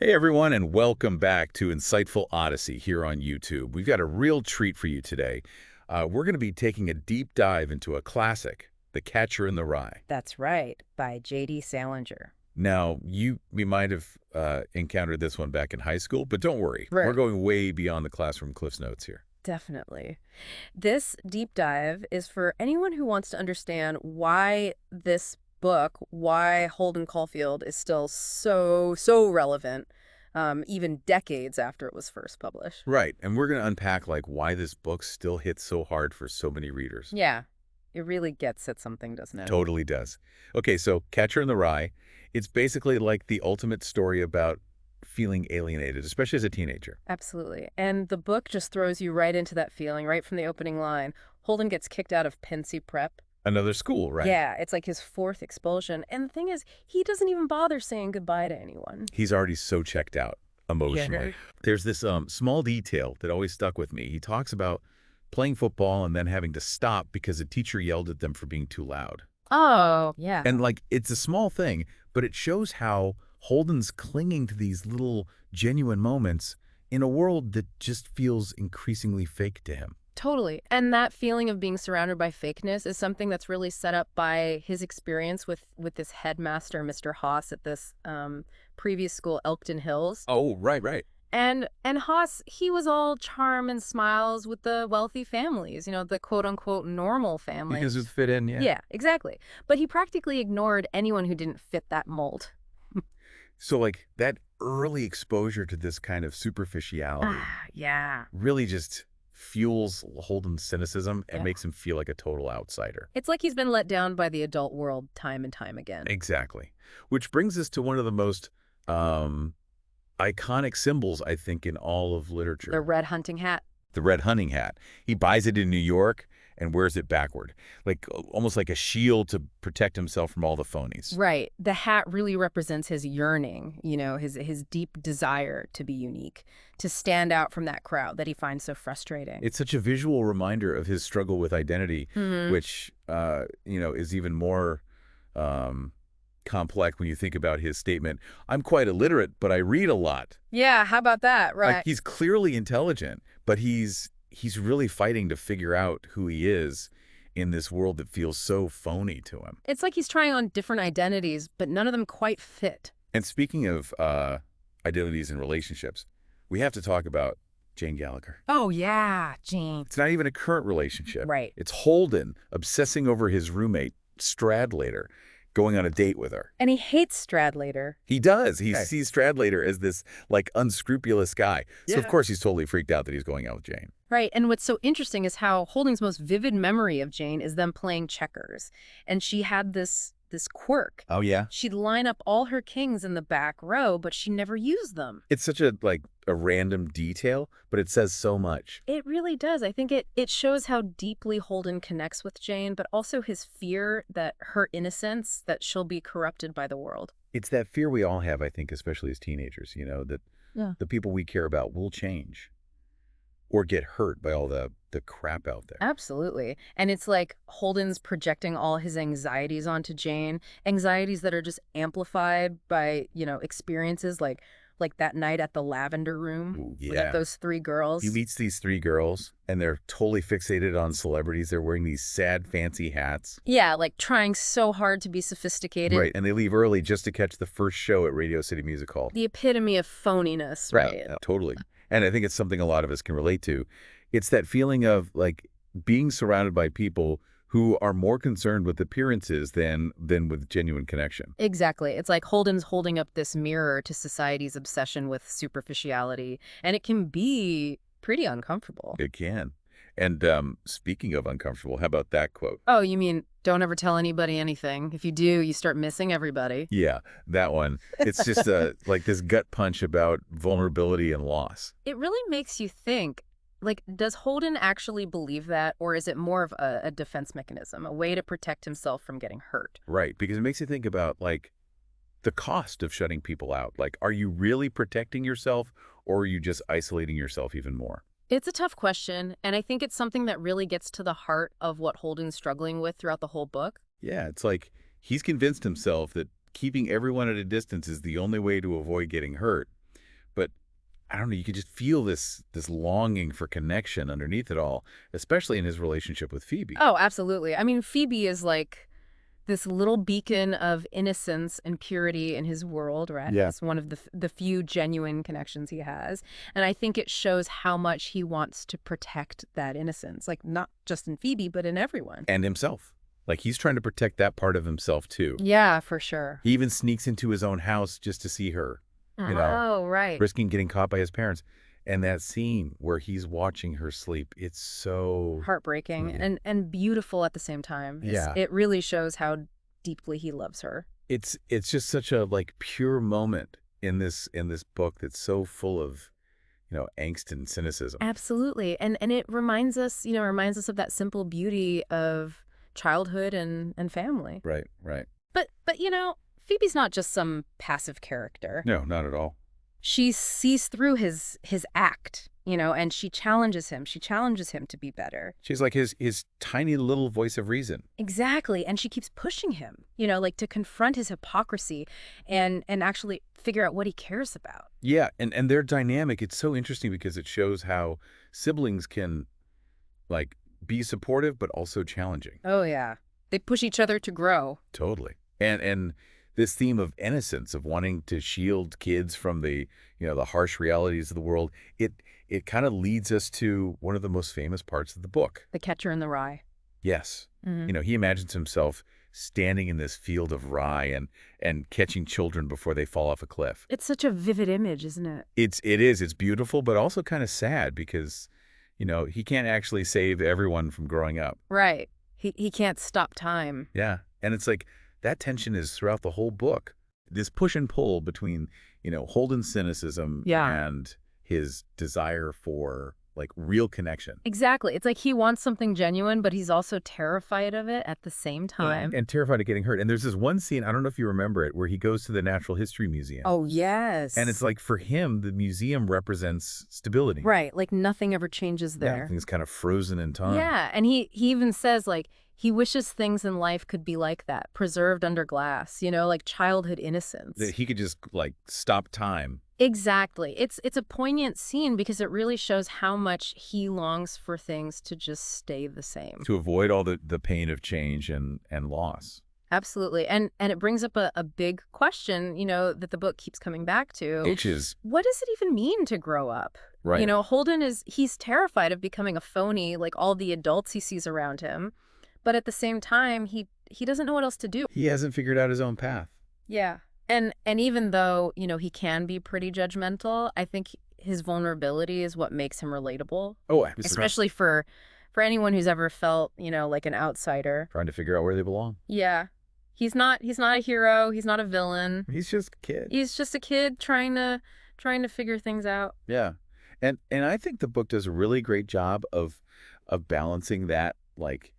Hey everyone, and welcome back to Insightful Odyssey here on YouTube. We've got a real treat for you today. We're going to be taking a deep dive into a classic, The Catcher in the Rye. That's right, by J.D. Salinger. Now, we might have encountered this one back in high school, but don't worry. We're Right. going way beyond the classroom Cliff's Notes here. Definitely. This deep dive is for anyone who wants to understand why this book, why Holden Caulfield is still so relevant, even decades after it was first published. Right, and we're going to unpack why this book still hits so hard for so many readers. Yeah, it really gets at something, doesn't it? Totally does. Okay, so Catcher in the Rye, it's basically like the ultimate story about feeling alienated, especially as a teenager. Absolutely. And the book just throws you right into that feeling, right from the opening line. Holden gets kicked out of Pensy Prep. Another school, right? Yeah, it's like his fourth expulsion. And the thing is, he doesn't even bother saying goodbye to anyone. He's already so checked out emotionally. Yeah. There's this small detail that always stuck with me. He talks about playing football and then having to stop because a teacher yelled at them for being too loud. Oh, yeah. And it's a small thing, but it shows how Holden's clinging to these little genuine moments in a world that just feels increasingly fake to him. Totally. And that feeling of being surrounded by fakeness is something that's really set up by his experience with this headmaster, Mr. Haas, at this previous school, Elkton Hills. Oh, right. And Haas, he was all charm and smiles with the wealthy families, the quote-unquote normal families. Because it fit in, yeah. Yeah, exactly. But he practically ignored anyone who didn't fit that mold. So that early exposure to this kind of superficiality Yeah. really just fuels Holden's cynicism and Yeah. makes him feel like a total outsider. It's like he's been let down by the adult world time and time again. Exactly. Which brings us to one of the most iconic symbols, I think, in all of literature. The red hunting hat. The red hunting hat. He buys it in New York and wears it backward, almost like a shield to protect himself from all the phonies. Right. The hat really represents his yearning, his deep desire to be unique, to stand out from that crowd that he finds so frustrating. It's such a visual reminder of his struggle with identity, which, is even more complex when you think about his statement, "I'm quite illiterate, but I read a lot." Yeah, how about that? Right. He's clearly intelligent, but he's really fighting to figure out who he is in this world that feels so phony to him. It's like he's trying on different identities, but none of them quite fit. And speaking of identities and relationships, we have to talk about Jane Gallagher. Oh, yeah, Jane. It's not even a current relationship. Right. It's Holden obsessing over his roommate, Stradlater, going on a date with her. And he hates Stradlater. He does. He sees Stradlater as this, unscrupulous guy. So, of Yeah. course, he's totally freaked out that he's going out with Jane. Right. And what's so interesting is how Holden's most vivid memory of Jane is them playing checkers. And she had this quirk. Oh, yeah? She'd line up all her kings in the back row, but she never used them. It's such a random detail, but it says so much. It really does. I think it shows how deeply Holden connects with Jane, but also his fear that her innocence, that she'll be corrupted by the world. It's that fear we all have, I think, especially as teenagers, that the people we care about will change or get hurt by all the crap out there. Absolutely. And it's like Holden's projecting all his anxieties onto Jane, anxieties that are just amplified by, experiences like that night at the Lavender Room. Ooh, With yeah. those three girls. He meets these three girls, and they're totally fixated on celebrities. They're wearing these sad, fancy hats. Yeah, like trying so hard to be sophisticated. Right, and they leave early just to catch the first show at Radio City Music Hall. The epitome of phoniness, right? Totally. And I think it's something a lot of us can relate to. It's that feeling of being surrounded by people who are more concerned with appearances than with genuine connection. Exactly. It's like Holden's holding up this mirror to society's obsession with superficiality, and it can be pretty uncomfortable. It can. And speaking of uncomfortable, how about that quote? Oh, you mean don't ever tell anybody anything. If you do, you start missing everybody. Yeah, that one. It's just this gut punch about vulnerability and loss. It really makes you think, does Holden actually believe that, or is it more of a defense mechanism, a way to protect himself from getting hurt? Right, because it makes you think about, the cost of shutting people out. Are you really protecting yourself, or are you just isolating yourself even more? It's a tough question, and I think it's something that really gets to the heart of what Holden's struggling with throughout the whole book. Yeah, it's he's convinced himself that keeping everyone at a distance is the only way to avoid getting hurt. I don't know, you could just feel this longing for connection underneath it all, especially in his relationship with Phoebe. Oh, absolutely. I mean, Phoebe is like this little beacon of innocence and purity in his world, right? Yeah. It's one of the few genuine connections he has. And I think it shows how much he wants to protect that innocence, like not just in Phoebe, but in everyone. And himself. Like, he's trying to protect that part of himself, too. Yeah, for sure. He even sneaks into his own house just to see her, Oh, right. risking getting caught by his parents. And that scene where he's watching her sleep, it's so... Heartbreaking and beautiful at the same time. Yeah. It really shows how deeply he loves her. It's just such a, like, pure moment in this book that's so full of, angst and cynicism. Absolutely. And it reminds us, of that simple beauty of childhood and family. Right, right. But Phoebe's not just some passive character. No, not at all. She sees through his act, and she challenges him. She challenges him to be better. She's like his tiny little voice of reason. Exactly. And she keeps pushing him, like to confront his hypocrisy and actually figure out what he cares about. Yeah, and their dynamic, it's so interesting because it shows how siblings can, like, be supportive but also challenging. Oh, yeah. They push each other to grow. Totally. And this theme of innocence, of wanting to shield kids from the, the harsh realities of the world, it kind of leads us to one of the most famous parts of the book. The Catcher in the Rye. Yes. Mm-hmm. He imagines himself standing in this field of rye and catching children before they fall off a cliff. It's such a vivid image, isn't it? It is. It's beautiful, but also kind of sad because, he can't actually save everyone from growing up. Right. He can't stop time. Yeah. And it's like that tension is throughout the whole book. This push and pull between, Holden's cynicism and his desire for, like, real connection. Exactly. It's like he wants something genuine, but he's also terrified of it at the same time. And terrified of getting hurt. And there's this one scene, I don't know if you remember it, where he goes to the Natural History Museum. Oh, yes. And it's like, for him, the museum represents stability. Right. Like nothing ever changes there. Yeah, everything's kind of frozen in time. Yeah. And he even says, like, he wishes things in life could be like that, preserved under glass, like childhood innocence. That he could just, like, stop time. Exactly. It's a poignant scene because it really shows how much he longs for things to just stay the same. To avoid all the pain of change and loss. Absolutely. And it brings up a big question, that the book keeps coming back to. Which is, what does it even mean to grow up? right. Holden he's terrified of becoming a phony like all the adults he sees around him. But at the same time, he doesn't know what else to do. He hasn't figured out his own path. Yeah. And even though, he can be pretty judgmental, I think his vulnerability is what makes him relatable. Oh, especially for anyone who's ever felt, like an outsider. trying to figure out where they belong. Yeah. He's not a hero, he's not a villain. He's just a kid. He's just a kid trying to figure things out. Yeah. And I think the book does a really great job of balancing that, like,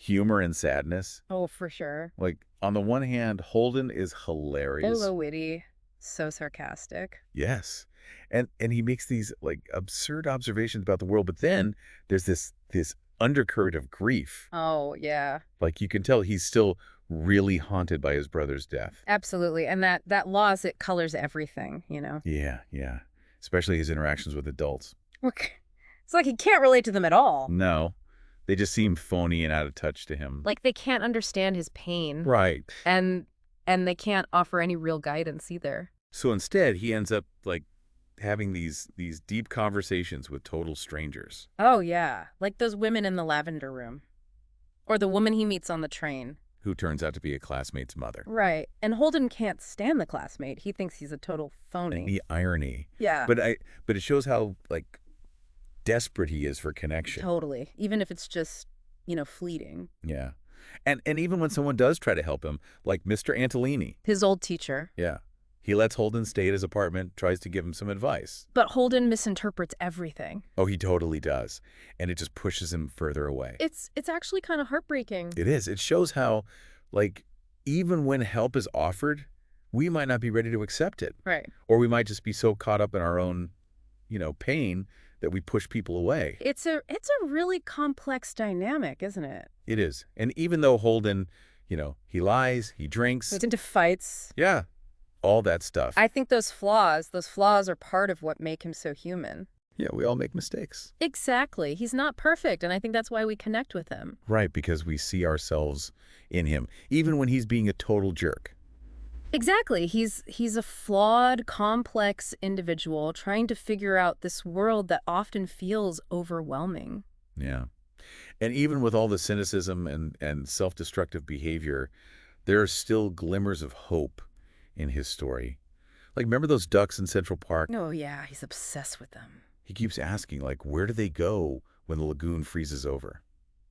humor and sadness. Oh, for sure. Like, on the one hand, Holden is hilarious. So witty, so sarcastic. Yes. And he makes these, like, absurd observations about the world, but then there's this undercurrent of grief. Oh, yeah. Like, you can tell he's still really haunted by his brother's death. Absolutely. And that loss, it colors everything, Yeah, yeah. Especially his interactions with adults. It's like he can't relate to them at all. No. They just seem phony and out of touch to him. Like they can't understand his pain. Right. And they can't offer any real guidance either. So instead, he ends up, like, having these deep conversations with total strangers. Oh, yeah. Like those women in the lavender room. Or the woman he meets on the train. Who turns out to be a classmate's mother. Right. And Holden can't stand the classmate. He thinks he's a total phony. And the irony. Yeah. But it shows how, like, desperate he is for connection. Totally. Even if it's just, fleeting. Yeah. And even when someone does try to help him, like Mr. Antolini. His old teacher. Yeah. He lets Holden stay at his apartment, tries to give him some advice. But Holden misinterprets everything. Oh, he totally does. And it just pushes him further away. It's actually kind of heartbreaking. It is. It shows how, like, even when help is offered, we might not be ready to accept it. Right. Or we might just be so caught up in our own, pain that we push people away. It's a really complex dynamic, isn't it? It is. And even though Holden, he lies, he drinks. Gets into fights. Yeah. all that stuff. I think those flaws are part of what make him so human. Yeah, we all make mistakes. Exactly. He's not perfect, and I think that's why we connect with him. Right, because we see ourselves in him, even when he's being a total jerk. Exactly. He's a flawed, complex individual trying to figure out this world that often feels overwhelming. Yeah. And even with all the cynicism and self-destructive behavior, there are still glimmers of hope in his story. Like, remember those ducks in Central Park? Oh, yeah, he's obsessed with them. He keeps asking, like, where do they go when the lagoon freezes over?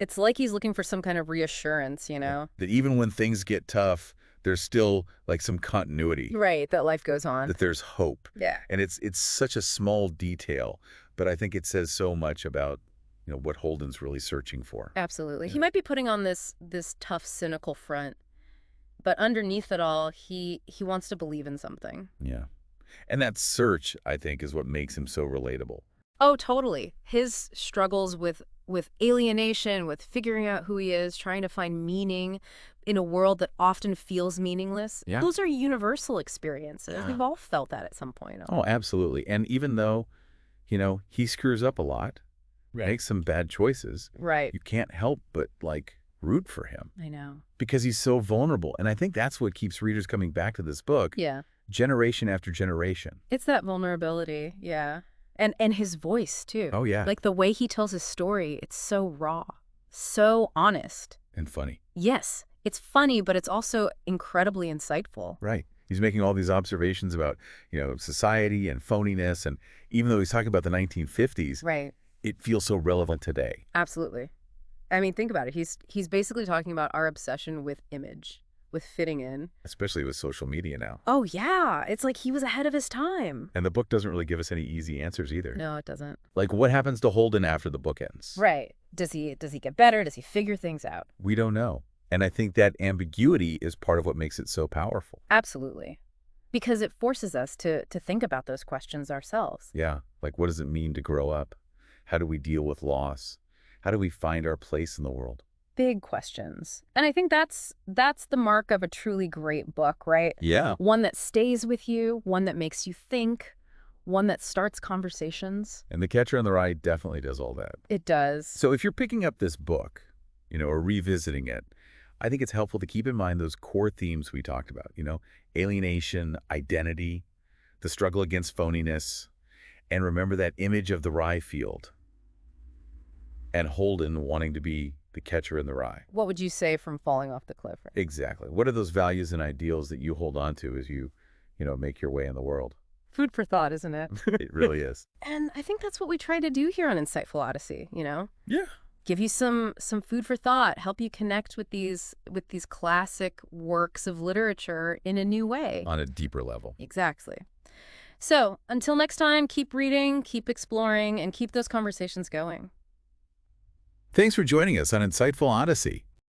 It's like he's looking for some kind of reassurance, you know? That even when things get tough, there's still, like, some continuity. Right, that life goes on. That there's hope. Yeah. And it's such a small detail, but I think it says so much about, what Holden's really searching for. Absolutely. Yeah. He might be putting on this tough, cynical front, but underneath it all, he wants to believe in something. Yeah. And that search, I think, is what makes him so relatable. Oh, totally. His struggles with alienation, with figuring out who he is, trying to find meaning in a world that often feels meaningless. Yeah. Those are universal experiences. Yeah. We've all felt that at some point. Oh, absolutely. And even though, he screws up a lot, makes some bad choices, Right. you can't help but, root for him. I know. Because he's so vulnerable. And I think that's what keeps readers coming back to this book, Yeah. generation after generation. It's that vulnerability. Yeah. And his voice, too. Oh, yeah. Like the way he tells his story, it's so raw, so honest. And funny. Yes. It's funny, but it's also incredibly insightful. Right. He's making all these observations about, society and phoniness. And even though he's talking about the 1950s, Right. it feels so relevant today. Absolutely. I mean, think about it. He's basically talking about our obsession with image, with fitting in. Especially with social media now. Oh, yeah. It's like he was ahead of his time. And the book doesn't really give us any easy answers either. No, it doesn't. Like, what happens to Holden after the book ends? Right. Does he get better? Does he figure things out? We don't know. And I think that ambiguity is part of what makes it so powerful. Absolutely. Because it forces us to think about those questions ourselves. Yeah. Like, what does it mean to grow up? How do we deal with loss? How do we find our place in the world? Big questions. And I think that's the mark of a truly great book, right? Yeah. One that stays with you, one that makes you think, one that starts conversations. And The Catcher in the Rye definitely does all that. It does. So if you're picking up this book, or revisiting it, I think it's helpful to keep in mind those core themes we talked about, alienation, identity, the struggle against phoniness, and remember that image of the rye field and Holden wanting to be the catcher in the rye. What would you say from falling off the cliff? Right? Exactly. What are those values and ideals that you hold on to as you, make your way in the world? Food for thought, isn't it? It really is. And I think that's what we try to do here on Insightful Odyssey, Yeah. Give you some food for thought, help you connect with these classic works of literature in a new way. On a deeper level. Exactly. So, until next time, keep reading, keep exploring, and keep those conversations going. Thanks for joining us on Insightful Odyssey.